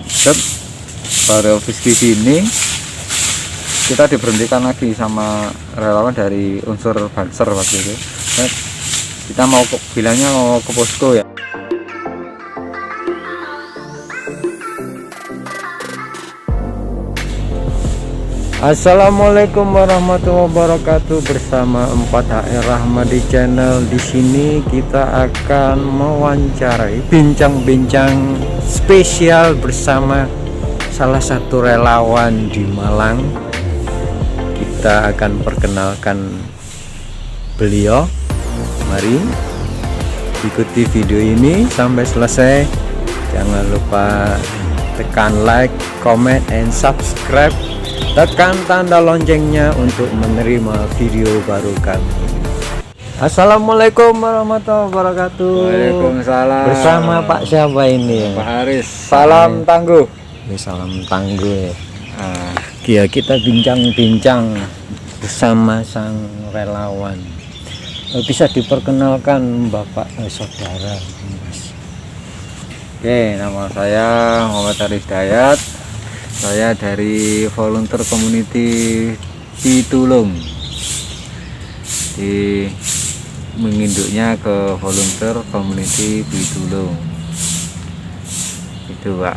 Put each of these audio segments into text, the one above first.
set baru habis di sini kita diberhentikan lagi sama relawan dari unsur Banser waktu itu. Kita mau bilangnya mau ke posko ya. Assalamualaikum warahmatullahi wabarakatuh. Bersama 4HR Rahmadi Channel. Di sini kita akan mewawancarai bincang-bincang spesial bersama salah satu relawan di Malang. Kita akan perkenalkan beliau. Mari ikuti video ini sampai selesai. Jangan lupa tekan like, comment, and subscribe. Tekan tanda loncengnya untuk menerima video baru kami. Assalamualaikum warahmatullahi wabarakatuh. Waalaikumsalam. Bersama Pak siapa ini? Pak Haris. Salam tangguh. Salam tangguh. Ya, kita bincang-bincang bersama sang relawan. Bisa diperkenalkan Bapak saudara, Mas. Oke, nama saya Muhammad Haris Dayat. Saya dari volunteer community Pitulung, di menginduknya ke volunteer community Pitulung itu, Pak.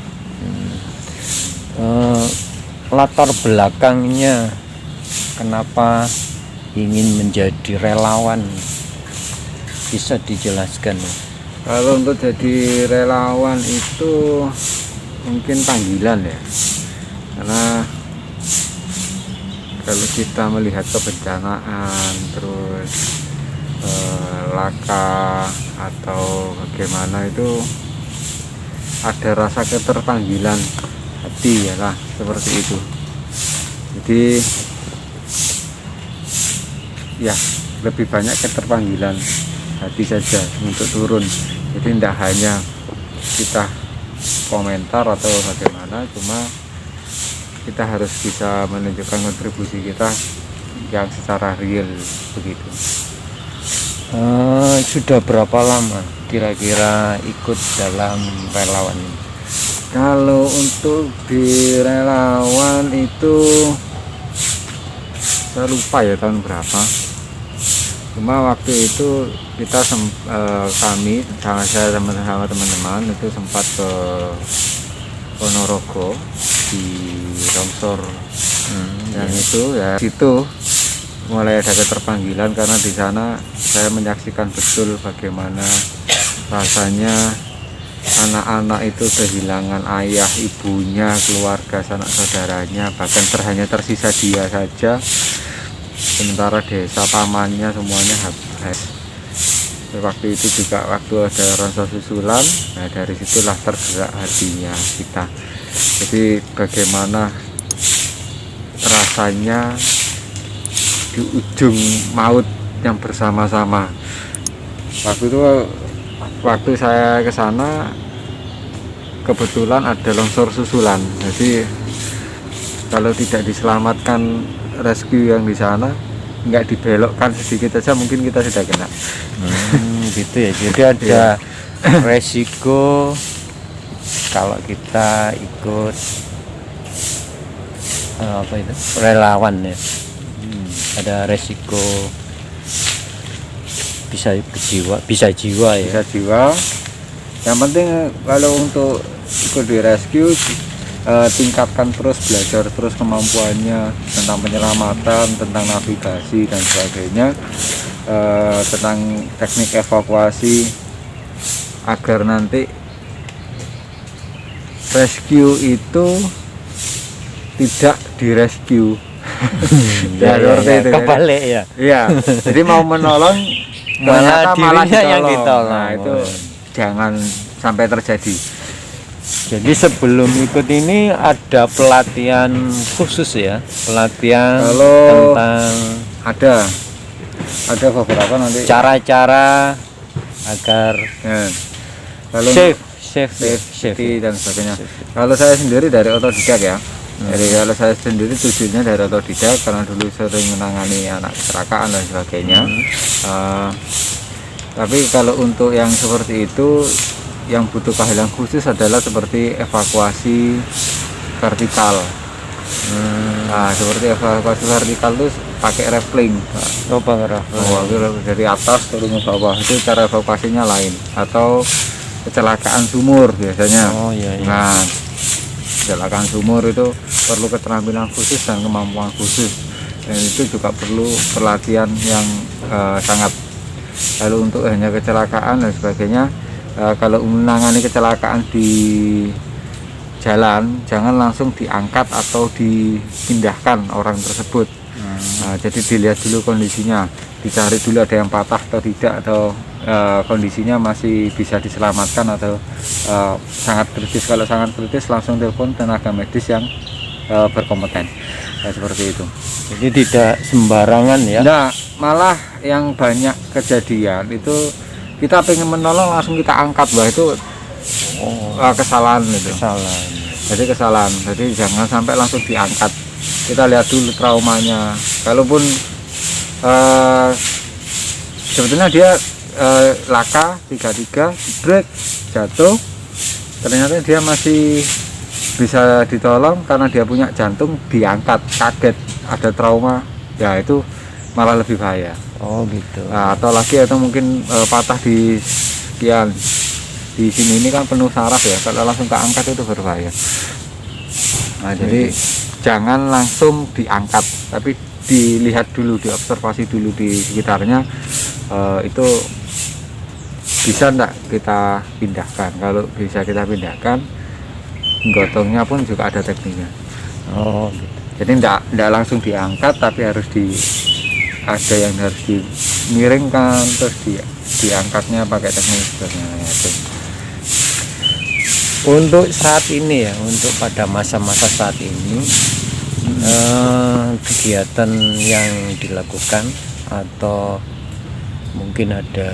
Latar belakangnya kenapa ingin menjadi relawan, bisa dijelaskan? Kalau untuk jadi relawan itu mungkin panggilan ya, karena kalau kita melihat kebencanaan terus laka atau bagaimana, itu ada rasa keterpanggilan hati ya lah, seperti itu. Jadi ya lebih banyak keterpanggilan hati saja untuk turun. Jadi tidak hanya kita komentar atau bagaimana, cuma kita harus bisa menunjukkan kontribusi kita yang secara real begitu. Sudah berapa lama kira-kira ikut dalam relawan ini? Kalau untuk di relawan itu saya lupa ya tahun berapa, cuma waktu itu kita kami saya sama teman-teman itu sempat ke Ponorogo di longsor yang itu ya, situ mulai ada keterpanggilan, karena di sana saya menyaksikan betul bagaimana rasanya anak-anak itu kehilangan ayah, ibunya, keluarga, sanak saudaranya, bahkan hanya tersisa dia saja, sementara desa pamannya semuanya habis. Waktu itu juga waktu ada rasa susulan, nah dari situlah tergerak hatinya kita. Jadi bagaimana rasanya di ujung maut yang bersama-sama. Waktu saya ke sana kebetulan ada longsor susulan. Jadi kalau tidak diselamatkan rescue yang di sana, nggak dibelokkan sedikit aja, mungkin kita sudah kena. Gitu ya. Jadi ada resiko kalau kita ikut apa itu, relawan ya. Ada resiko bisa jiwa ya. Bisa jiwa. Yang penting kalau untuk ikut di rescue, tingkatkan terus, belajar terus kemampuannya tentang penyelamatan, tentang navigasi dan sebagainya, tentang teknik evakuasi, agar nanti rescue itu tidak direscue. Ya, kebalik ya. Iya, jadi mau menolong malah dirinya yang ditolong. Nah, itu jangan sampai terjadi. Jadi sebelum ikut ini ada pelatihan khusus ya, pelatihan tentang ada beberapa nanti cara-cara agar safety dan sebagainya. Kalau saya sendiri dari otodidak ya. Jadi kalau saya sendiri tujuannya dari otodidak, karena dulu sering menangani anak kecelakaan dan sebagainya. Tapi kalau untuk yang seperti itu yang butuh keahlian khusus adalah seperti evakuasi vertikal. Nah, seperti evakuasi vertikal itu pakai rappelling. Dari atas turun ke bawah, itu cara evakuasinya lain. Atau kecelakaan sumur biasanya. Nah, kecelakaan sumur itu perlu keterampilan khusus dan kemampuan khusus, dan itu juga perlu pelatihan yang sangat. Lalu untuk hanya kecelakaan dan sebagainya, kalau menangani kecelakaan di jalan, jangan langsung diangkat atau dipindahkan orang tersebut. Nah, jadi dilihat dulu kondisinya, dicari dulu ada yang patah atau tidak, atau kondisinya masih bisa diselamatkan atau sangat kritis. Kalau sangat kritis langsung telepon tenaga medis yang berkompeten. Seperti itu. Jadi tidak sembarangan ya? Nah, malah yang banyak kejadian itu kita pengen menolong langsung kita angkat, itu kesalahan itu. Jadi kesalahan. Jadi jangan sampai langsung diangkat. Kita lihat dulu traumanya. Kalaupun sebetulnya dia laka 33 break jatuh, ternyata dia masih bisa ditolong karena dia punya jantung, diangkat, kaget ada trauma, ya itu malah lebih bahaya. Gitu. Nah, atau mungkin patah di sekian di sini, ini kan penuh saraf ya, kalau langsung keangkat itu berbahaya. Nah, jadi jangan langsung diangkat, tapi dilihat dulu, diobservasi dulu di sekitarnya, itu bisa enggak kita pindahkan. Kalau bisa kita pindahkan, gotongnya pun juga ada tekniknya. Gitu. Jadi enggak langsung diangkat, tapi harus ada yang harus dimiringkan, terus diangkatnya pakai teknik sebenarnya itu. Untuk saat ini ya, untuk pada masa-masa saat ini, kegiatan yang dilakukan atau mungkin ada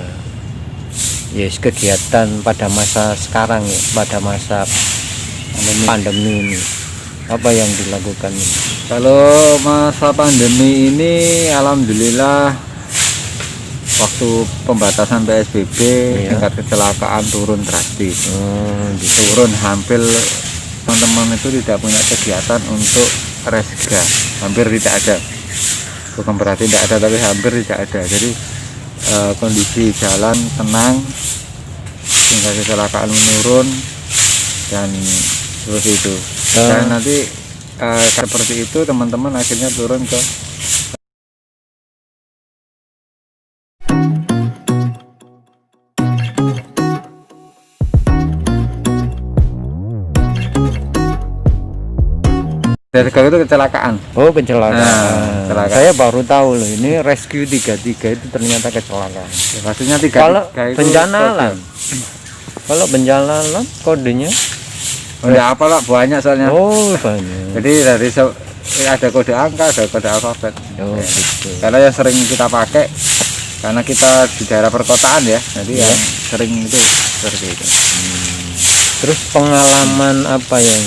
kegiatan pada masa sekarang ya, pada masa pandemi ini, apa yang dilakukan ini? Kalau masa pandemi ini alhamdulillah waktu pembatasan PSBB tingkat kecelakaan turun drastis. Turun hampir, teman-teman itu tidak punya kegiatan untuk resga, hampir tidak ada. Bukan berarti tidak ada, tapi hampir tidak ada. Jadi kondisi jalan tenang, tingkat kecelakaan menurun, dan seperti itu. Dan nanti seperti itu teman-teman akhirnya turun ke dari kalau itu kecelakaan. Kecelakaan. Kecelakaan. Saya baru tahu loh, ini rescue 33 itu ternyata kecelakaan. Ya, maksudnya Kalau 33 itu bencana alam, kalau bencana alam kodenya enggak apa lah, banyak soalnya. Banyak. Jadi dari ada kode angka, ada kode alfabet. Gitu. Karena yang sering kita pakai, karena kita di daerah perkotaan ya, jadi yang sering itu seperti itu. Terus pengalaman apa yang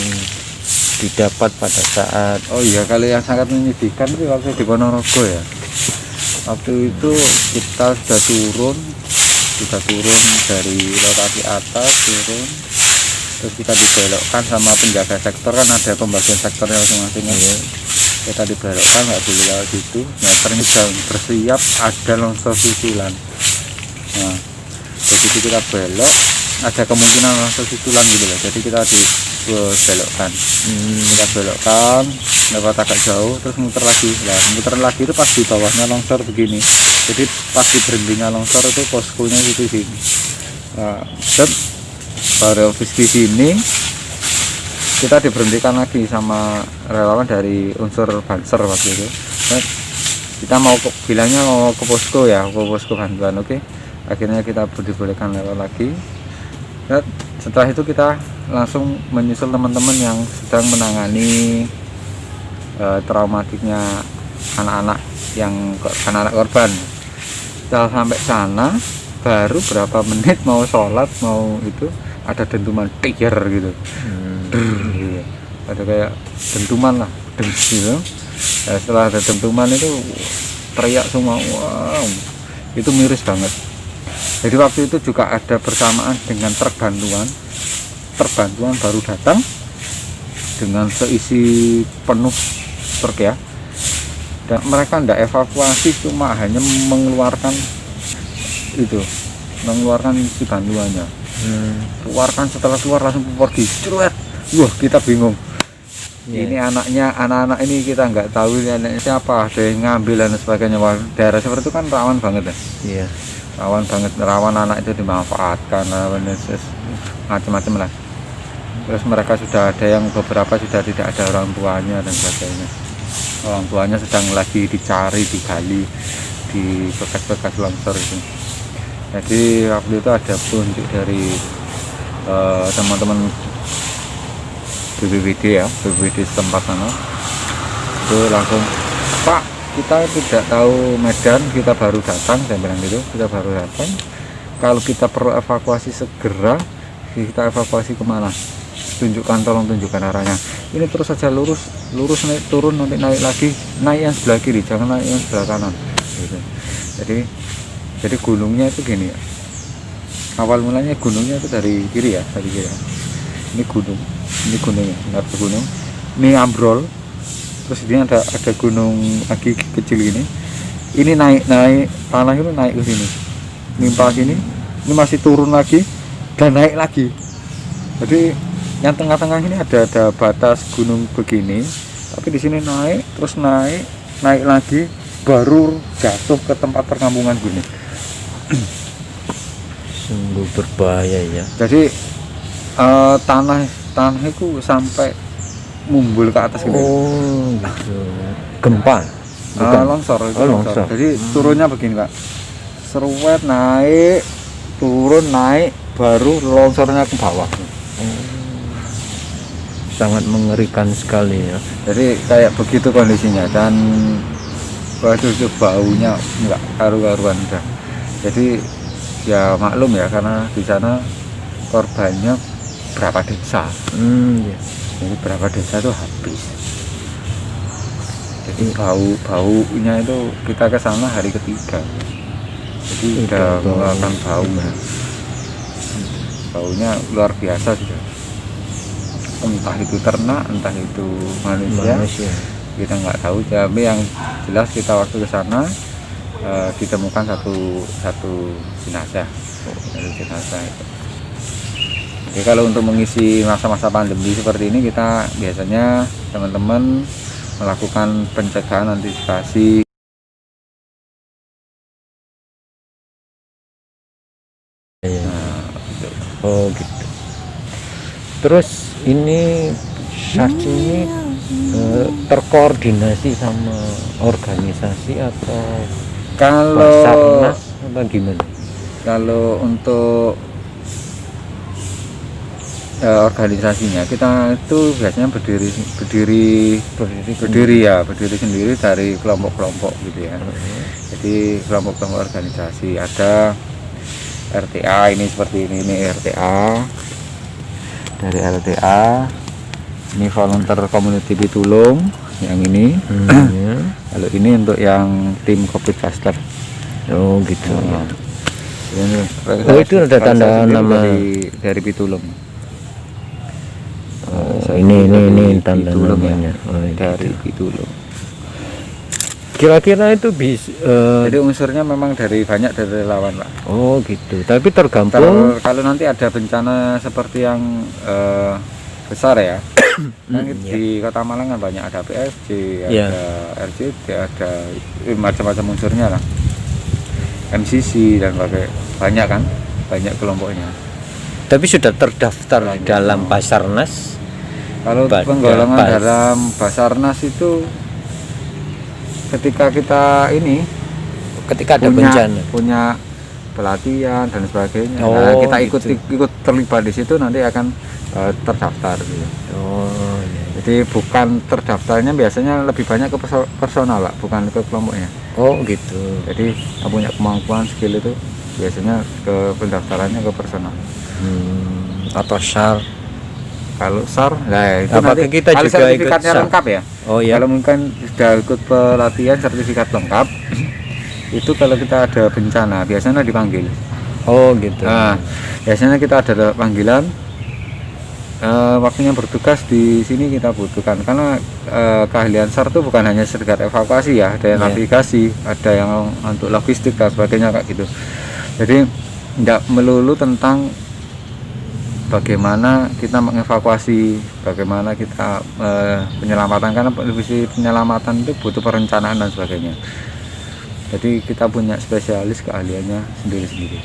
didapat pada saat? Kalau yang sangat menyedihkan itu waktu di Ponorogo ya. Waktu itu kita sudah turun dari lokasi atas, terus kita dibelokkan sama penjaga sektor, kan ada pembagian sektornya masing-masing. Kita dibelokkan, nggak boleh lewat situ. Nah, ternyata bersiap ada longsor susulan. Nah, begitu kita belok, ada kemungkinan longsor susulan gitu loh. Jadi kita dibelokkan. Kita belokkan, lewat agak jauh, terus muter lagi. Nah, muter lagi itu pas di bawahnya longsor begini. Jadi pas di berhentinya longsor itu poskonya gitu sini. Nah, baru office di sini kita diberhentikan lagi sama relawan dari unsur Banser waktu itu. Nah, kita bilangnya mau ke posko ya, ke posko bantuan. Akhirnya kita dibolehkan lewat lagi. Dan setelah itu kita langsung menyusul teman-teman yang sedang menangani traumatiknya anak-anak korban. Setelah sampai sana, baru berapa menit mau sholat, mau itu ada dentuman tiger gitu. Ada kayak dentuman lah, gitu. Nah, setelah ada dentuman itu teriak semua, wow, itu miris banget. Jadi waktu itu juga ada bersamaan dengan truk bantuan baru datang dengan seisi penuh truk ya, dan mereka tidak evakuasi, cuma hanya mengeluarkan si bantuannya. Keluarkan, setelah keluar langsung pergi ceruet. Wah, kita bingung. Ini anak-anak ini kita nggak tahu ini anaknya siapa, ada yang ngambil dan sebagainya. Wah, daerah seperti itu kan rawan banget ya. Iya. Rawan anak itu dimanfaatkan, macam-macam lah. Terus mereka sudah ada yang beberapa sudah tidak ada orang tuanya dan sebagainya. Orang tuanya sedang lagi dicari, digali di bekas-bekas longsor itu. Jadi waktu itu ada petunjuk dari teman-teman BPBD setempat sana. Itu langsung, Pak, kita tidak tahu medan, kita baru datang, saya bilang gitu, kita baru datang. Kalau kita perlu evakuasi segera, kita evakuasi kemana? Tolong tunjukkan arahnya. Ini terus saja lurus naik turun, nanti naik lagi, naik yang sebelah kiri, jangan naik yang sebelah kanan. Gitu. Jadi gunungnya itu gini ya. Awal mulanya gunungnya itu dari kiri ya. Ini gunungnya, nggak ada gunung. Ini ambrol. Terus ini ada gunung lagi kecil gini. Ini naik tanah itu naik ke sini, nimpa sini. Ini masih turun lagi dan naik lagi. Jadi yang tengah-tengah ini ada batas gunung begini, tapi di sini naik terus naik lagi, baru jatuh ke tempat perkampungan gini. Sungguh berbahaya ya. Jadi tanah itu sampai mumbul ke atas gitu. Oh gitu. Gempa. Longsor. Jadi turunnya begini Kak, seruet naik turun naik, baru longsornya ke bawah. Sangat mengerikan sekali ya. Jadi kayak begitu kondisinya, dan waduh itu baunya nggak karu-karuan udah. Jadi ya maklum ya, karena di sana korbannya berapa desa. Ya. Jadi berapa desa itu habis. Jadi baunya itu kita ke sana hari ketiga. Jadi udah mengeluarkan bau ya. Baunya luar biasa sudah. Entah itu ternak, entah itu manusia. Kita nggak tahu, tapi yang jelas kita waktu ke sana ditemukan satu jenazah. Itu. Jadi kalau untuk mengisi masa-masa pandemi seperti ini, kita biasanya teman-teman melakukan pencegahan, antisipasi. Oh gitu. Terus ini Syarci ini terkoordinasi sama organisasi atau Basarnas atau gimana? Kalau untuk organisasinya, kita itu biasanya berdiri sendiri dari kelompok-kelompok gitu ya. Jadi kelompok-kelompok organisasi, ada RTA ini seperti ini RTA. Dari RTA ini volunteer community Pitulung yang ini. Kalau ini untuk yang tim COVID Faster. Oh gitu. Oh, itu ada tanda nama dari Pitulung. Ini tanda Pitulung namanya. Ya. Dari Pitulung. Kira-kira itu bisa jadi unsurnya memang banyak dari relawan Pak. Oh gitu. Tapi tergantung kalau nanti ada bencana seperti yang besar ya. Kan di Kota Malang kan banyak, ada PFC, ada RCD, ada macam-macam unsurnya lah. MCC dan banyak kan, banyak kelompoknya. Tapi sudah terdaftar dalam Basarnas. Kalau penggolongan dalam Basarnas itu ketika ada bencana, punya pelatihan dan sebagainya. Nah, kita ikut terlibat di situ, nanti akan terdaftar gitu. Jadi bukan terdaftarnya biasanya lebih banyak ke personal Pak, bukan ke kelompoknya. Oh gitu. Jadi punya kemampuan skill itu biasanya ke pendaftarannya ke personal. Atau SAR. Kalau SAR, nah itu apakah nanti kita juga sertifikatnya ikut SAR? lengkap ya. Oh iya. Kalau mungkin sudah ikut pelatihan sertifikat lengkap, itu kalau kita ada bencana biasanya dipanggil. Oh gitu. Nah, biasanya kita ada panggilan, waktunya bertugas di sini kita butuhkan karena keahlian SAR itu bukan hanya sekedar evakuasi ya, ada yang Iya. navigasi, ada yang untuk logistik dan sebagainya kayak gitu. Jadi tidak melulu tentang bagaimana kita mengevakuasi, bagaimana kita penyelamatan, karena divisi penyelamatan itu butuh perencanaan dan sebagainya. Jadi kita punya spesialis keahliannya sendiri-sendiri.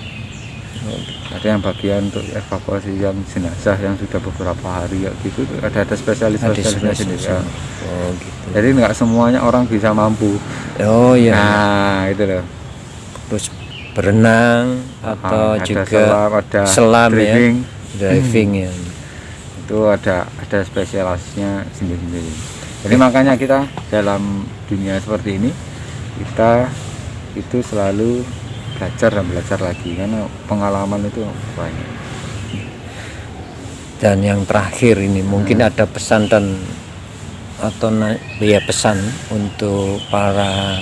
Ada yang bagian untuk evakuasi yang jenazah yang sudah beberapa hari ya gitu, ada spesialisnya sendiri ya. Oh gitu. Jadi nggak semuanya orang bisa mampu. Oh iya. Nah itu loh. Terus berenang atau Ada juga selam, ada selam driving, ya, driving ya. itu ada spesialisnya sendiri-sendiri. Jadi makanya kita dalam dunia seperti ini kita itu selalu belajar dan belajar lagi karena pengalaman itu banyak. Dan yang terakhir ini mungkin ada pesan dan atau ya pesan untuk para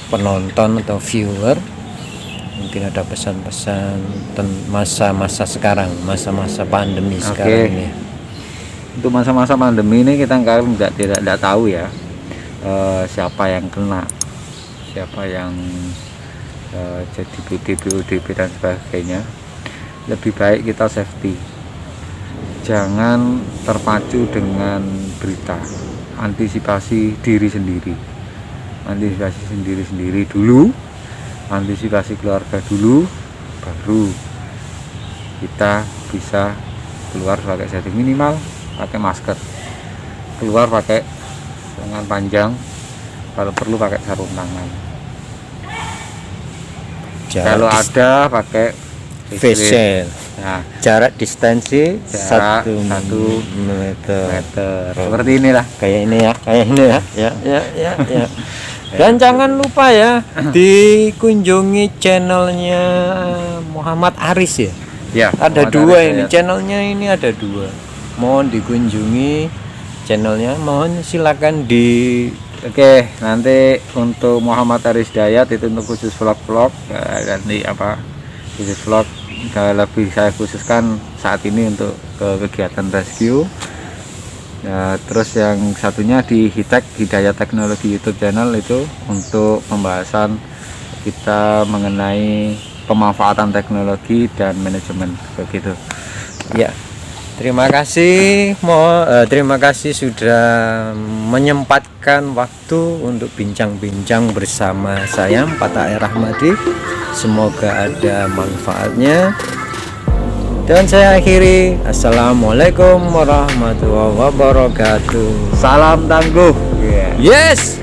penonton atau viewer, mungkin ada pesan-pesan masa-masa sekarang, masa-masa pandemi sekarang ini. Untuk masa-masa pandemi ini kita tidak tahu ya siapa yang kena, siapa yang jadi PDP dan sebagainya. Lebih baik kita safety, jangan terpacu dengan berita, antisipasi diri sendiri dulu, antisipasi keluarga dulu, baru kita bisa keluar pakai safety. Minimal pakai masker, keluar pakai lengan panjang, kalau perlu pakai sarung tangan, kalau ada pakai face shield. Nah, Jarak distansi jarak 1 1 meter. seperti inilah. Kayak ini ya. Ya. Dan jangan lupa ya dikunjungi channelnya Muhammad Aris ya. Ya, Ada Muhammad dua Aris ini Hidayat. channelnya, ini ada dua. Mohon dikunjungi channelnya. Mohon silakan di Oke, nanti untuk Muhammad Aris Hidayat itu untuk khusus vlog-vlog, nanti khusus vlog lebih saya khususkan saat ini untuk kegiatan rescue. Terus yang satunya di Hidayat Teknologi YouTube channel itu untuk pembahasan kita mengenai pemanfaatan teknologi dan manajemen begitu. ya. Terima kasih, terima kasih sudah menyempatkan waktu untuk bincang-bincang bersama saya Fatah Rahmadi. Semoga ada manfaatnya. Dan saya akhiri, assalamualaikum warahmatullahi wabarakatuh. Salam tangguh. Yes.